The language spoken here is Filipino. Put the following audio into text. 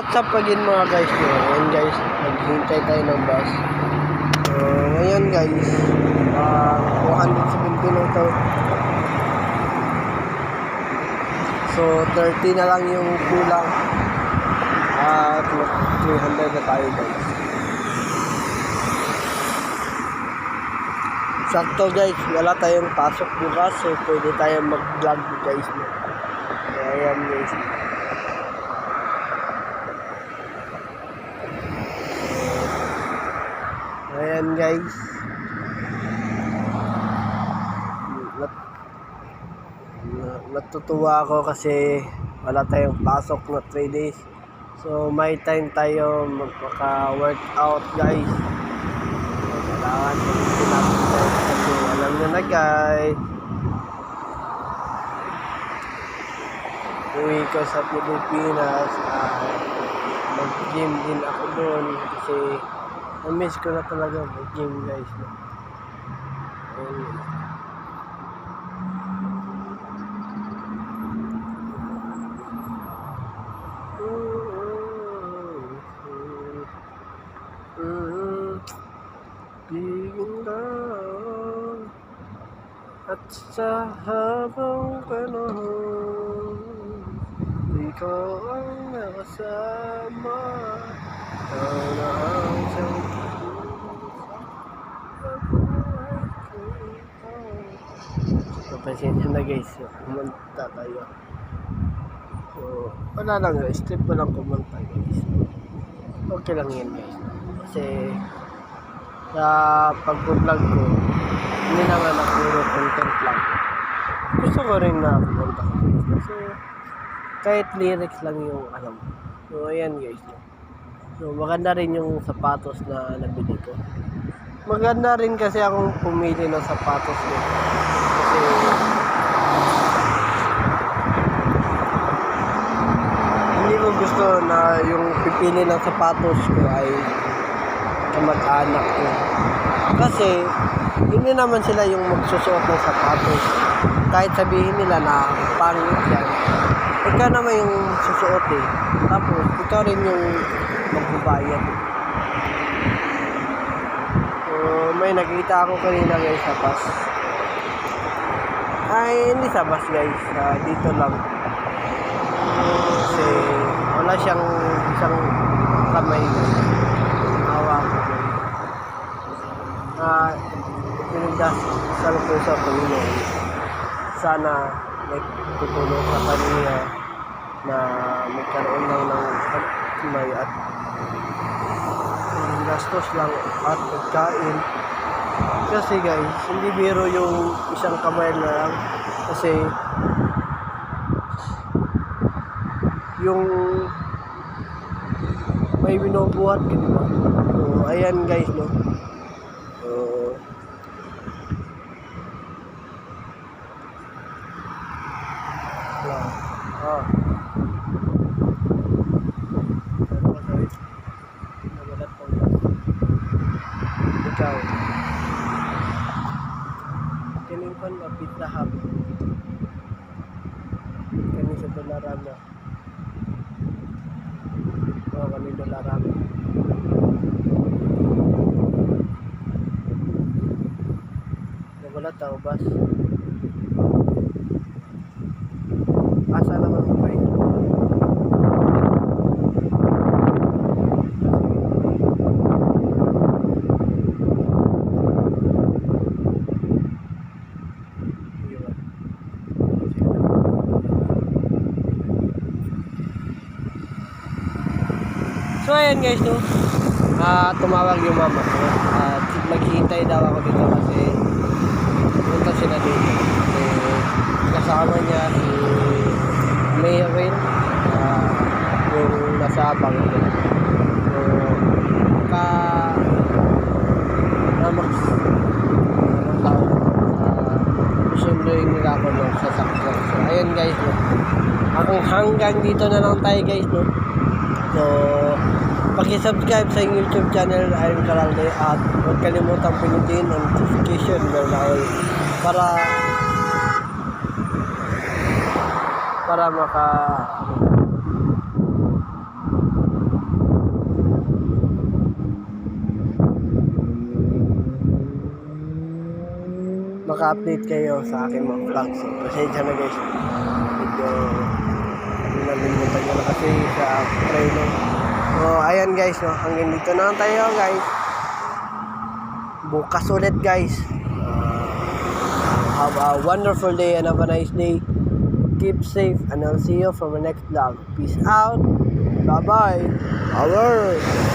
what's up again mga guys. Ngayon guys, naghihintay tayo ng bus. So, ngayon guys, 270 na ito. So, 30 na lang yung kulang. At 300 na tayo guys. Sakto guys, wala tayong pasok bukas. So, pwede tayong mag-vlog guys. So, ayan guys. Ayan guys. Natutuwa ako kasi wala tayong pasok na 3 days. So may time tayo maka-workout guys. Kailangan natin guys kasi alam nyo na guys. Uwi ko sa Pilipinas. Mag-gym din ako doon kasi na-miss ko na talaga mag-gym guys. Bigyan lang at sa habang panahon ikaw ang nakasama. Pasensya na guys, kumanta tayo. So, wala lang guys, trip ko lang kumanta guys. Okay lang yan guys. Kasi sa pag-vlog ko, hindi naman ako puro content lang. Gusto ko rin na kumanta ko. So, kahit lyrics lang yung alam. So, ayan guys. So, maganda rin yung sapatos na nabili ko. Maganda rin kasi akong pumili ng sapatos ko. Kasi hindi ko gusto na yung pipili ng sapatos ko ay kamag-anak ko. Kasi hindi naman sila yung magsusuot ng sapatos. Kahit sabihin nila na pangit yan, ikaw naman yung susuot eh. Tapos ikaw rin yung magbabayad. So may nakita ako kanina guys sa bus. Ay hindi sa bus guys, dito lang. Kasi wala siyang isang kamay guys. Hawak ko guys. Pinagdasal ko sa Panginoon. Sana tutulong sa kanya na magkaroon lang ng kamay at gastos lang at pagkain. Kasi guys, hindi biro yung isang kamay na lang. Kasi yung may binubuhat ka, diba? So, ayan guys, no? So, ikaw kining kon na Pizza Hut kani sa dolaran na kani dolaran wala tao bas asa naman mo kayo. So ayan guys, no? Tumawag yung mama ko at maghihintay daw ako dito kasi punta sila dito. Kasama niya si Mayrin, yung nasa abang ko. So susunduin nila ako no, sa sakyan. So ayan guys, no? Hanggang dito na lang tayo guys, no? So paki-subscribe sa YouTube channel Iron Caralde at huwag kalimutang pinutin ang notification bell na all para maka-update kayo sa akin mga vlog. So, pasensya na guys. Medyo nalimutan ko na kasi sa training. So, ayan guys, no? Hanggang dito na lang tayo guys. Bukas ulit guys. Have a wonderful day and have a nice day. Keep safe and I'll see you for my next vlog. Peace out. Bye-bye. Over.